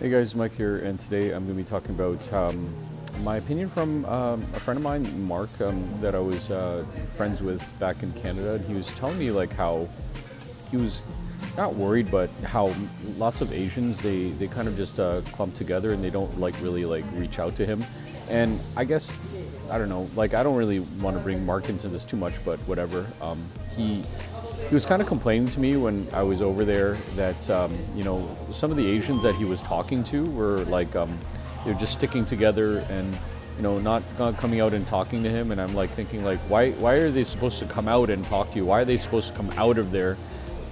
Hey guys, Mike here, and today I'm going to be talking about my opinion from a friend of mine, Mark, that I was friends with back in Canada. And he was telling me like how he was not worried, but how lots of Asians they kind of just clump together and they don't really reach out to him. And I guess I don't know, like I don't really want to bring Mark into this too much, but whatever. He was kind of complaining to me when I was over there that some of the Asians that he was talking to were like they're just sticking together and not coming out and talking to him. And I'm like thinking like why are they supposed to come out and talk to you? Why are they supposed to come out of their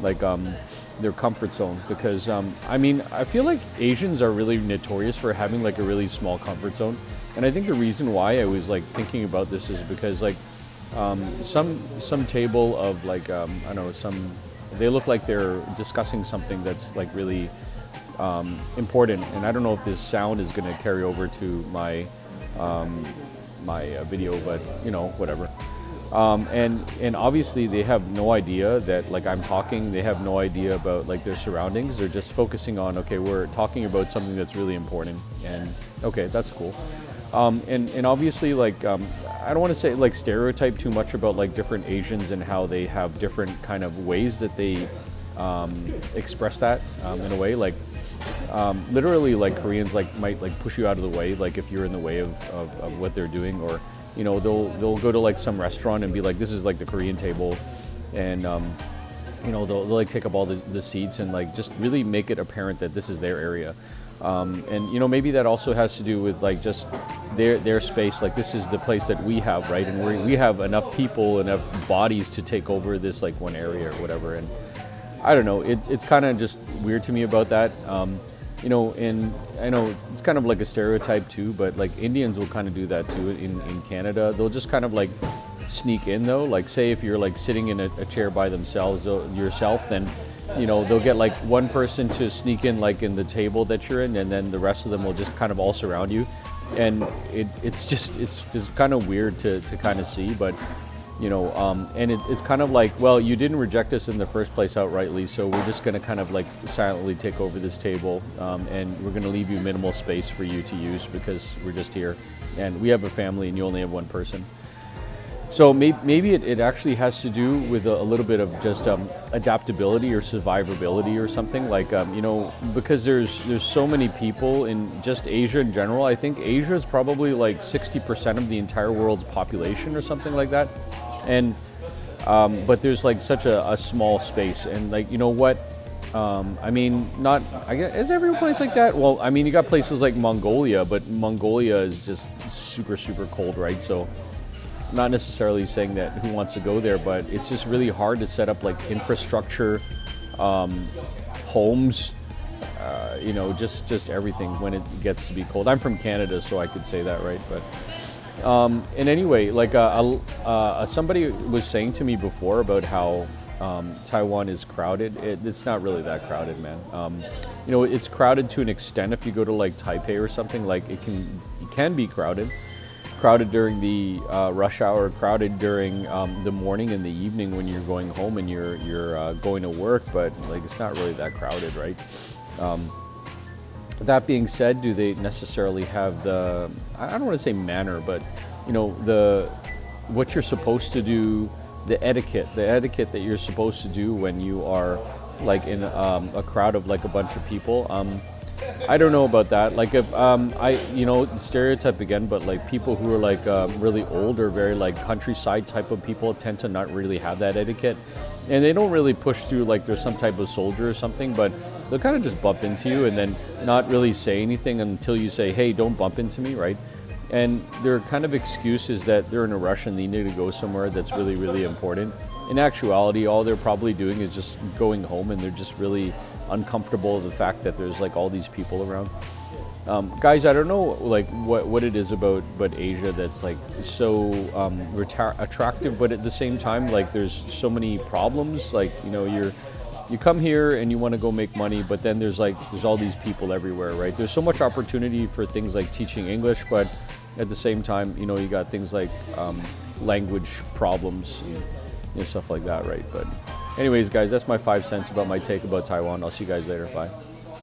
their comfort zone? Because I feel like Asians are really notorious for having like a really small comfort zone. And I think the reason why I was like thinking about this is because like some table of like I don't know, they look like they're discussing something that's like really important, and I don't know if this sound is going to carry over to my video, but whatever. And obviously they have no idea that like I'm talking. They have no idea about like their surroundings. They're just focusing on, okay, we're talking about something that's really important, and okay, that's cool. And obviously like I don't want to say like stereotype too much about like different Asians and how they have different kind of ways that they express that in a way, like literally like Koreans like might like push you out of the way, like if you're in the way of what they're doing, or they'll go to like some restaurant and be like, this is like the Korean table, and they'll like take up all the seats and like just really make it apparent that this is their area. And maybe that also has to do with like just their space, like this is the place that we have, right? And we have enough people, enough bodies to take over this like one area or whatever. And I don't know, it's kind of just weird to me about that. And I know it's kind of like a stereotype too, but like Indians will kind of do that too in Canada. They'll just kind of like sneak in though, like say if you're like sitting in a chair by themselves yourself, then they'll get like one person to sneak in like in the table that you're in, and then the rest of them will just kind of all surround you. And it's just kind of weird to kind of see, but and it's kind of like, well, you didn't reject us in the first place outrightly, so we're just going to kind of like silently take over this table, and we're going to leave you minimal space for you to use because we're just here and we have a family and you only have one person. So maybe it actually has to do with a little bit of just adaptability or survivability or something, like because there's so many people in just Asia in general. I think Asia is probably like 60% of the entire world's population or something like that, and but there's like such a small space, and like what not, I guess, is every place like that? Well, I mean, you got places like Mongolia, but Mongolia is just super cold, right? So not necessarily saying that who wants to go there, but it's just really hard to set up like infrastructure, homes, just everything when it gets to be cold. I'm from Canada, so I could say that, right? But and anyway, like somebody was saying to me before about how Taiwan is crowded. It's not really that crowded, man. It's crowded to an extent. If you go to like Taipei or something, like it can be crowded during the rush hour, crowded during the morning and the evening when you're going home and you're going to work, but like it's not really that crowded, right? That being said, do they necessarily have the, I don't want to say manner, but what you're supposed to do, the etiquette that you're supposed to do when you are like in a crowd of like a bunch of people. I don't know about that. Like if stereotype again, but like people who are like really old or very like countryside type of people tend to not really have that etiquette, and they don't really push through like there's some type of soldier or something, but they'll kind of just bump into you and then not really say anything until you say, hey, don't bump into me, right? And their kind of excuse is that they're in a rush and they need to go somewhere that's really important. In actuality, all they're probably doing is just going home, and they're just really uncomfortable with the fact that there's like all these people around. Guys, I don't know like what it is about Asia that's like so attractive, but at the same time like there's so many problems. Like you come here and you want to go make money, but then there's all these people everywhere, right? There's so much opportunity for things like teaching English, but at the same time you got things like language problems and stuff like that, right? But anyways, guys, that's my 5 cents about my take about Taiwan. I'll see you guys later. Bye.